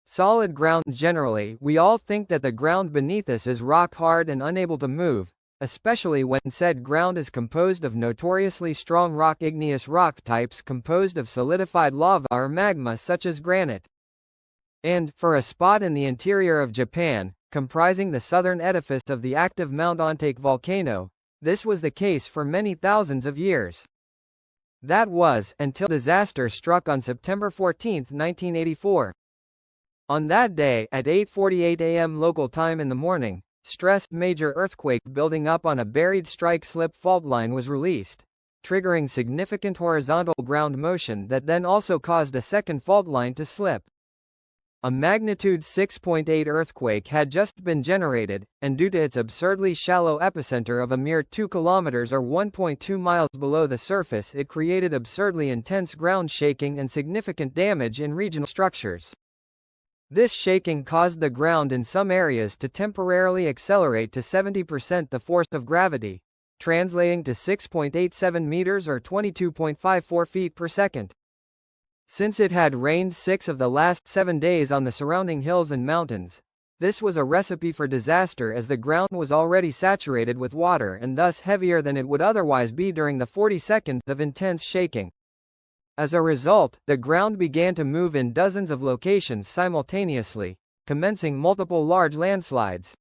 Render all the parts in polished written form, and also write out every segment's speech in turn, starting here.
Solid ground. Generally, we all think that the ground beneath us is rock hard and unable to move, especially when said ground is composed of notoriously strong rock. Igneous rock types composed of solidified lava or magma such as granite. And, for a spot in the interior of Japan, comprising the southern edifice of the active Mount Ontake volcano, this was the case for many thousands of years. That was, until disaster struck on September 14, 1984. On that day, at 8:48 a.m. local time in the morning, stressed major earthquake building up on a buried strike-slip fault line was released, triggering significant horizontal ground motion that then also caused a second fault line to slip. A magnitude 6.8 earthquake had just been generated, and due to its absurdly shallow epicenter of a mere 2 kilometers or 1.2 miles below the surface, it created absurdly intense ground shaking and significant damage in regional structures. This shaking caused the ground in some areas to temporarily accelerate to 70% the force of gravity, translating to 6.87 meters or 22.54 feet per second. Since it had rained 6 of the last 7 days on the surrounding hills and mountains, this was a recipe for disaster as the ground was already saturated with water and thus heavier than it would otherwise be during the 40 seconds of intense shaking. As a result, the ground began to move in dozens of locations simultaneously, commencing multiple large landslides.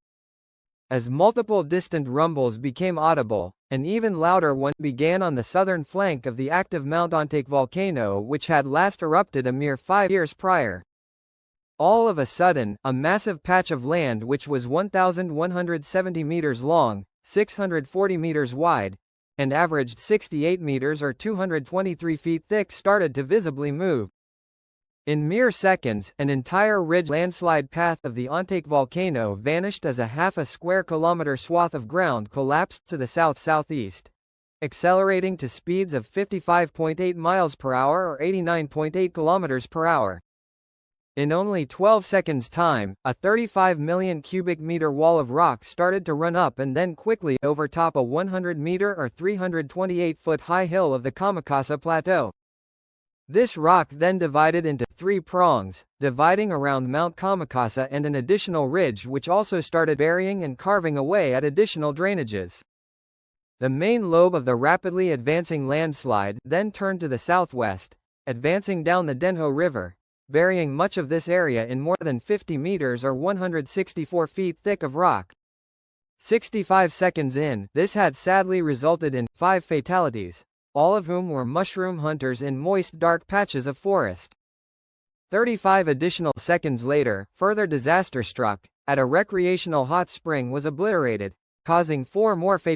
As multiple distant rumbles became audible, an even louder one began on the southern flank of the active Mount Ontake volcano, which had last erupted a mere 5 years prior. All of a sudden, a massive patch of land which was 1,170 meters long, 640 meters wide, and averaged 68 meters or 223 feet thick started to visibly move. In mere seconds, an entire ridge landslide path of the Ontake volcano vanished as a half a square kilometer swath of ground collapsed to the south-southeast, accelerating to speeds of 55.8 miles per hour or 89.8 kilometers per hour. In only 12 seconds' time, a 35 million cubic meter wall of rock started to run up and then quickly overtop a 100-meter or 328-foot high hill of the Kamakasa Plateau. This rock then divided into 3 prongs, dividing around Mount Kamakasa and an additional ridge which also started burying and carving away at additional drainages. The main lobe of the rapidly advancing landslide then turned to the southwest, advancing down the Denho River, burying much of this area in more than 50 meters or 164 feet thick of rock. 65 seconds in, this had sadly resulted in 5 fatalities, all of whom were mushroom hunters in moist dark patches of forest. 35 additional seconds later, further disaster struck, at a recreational hot spring was obliterated, causing 4 more fatalities.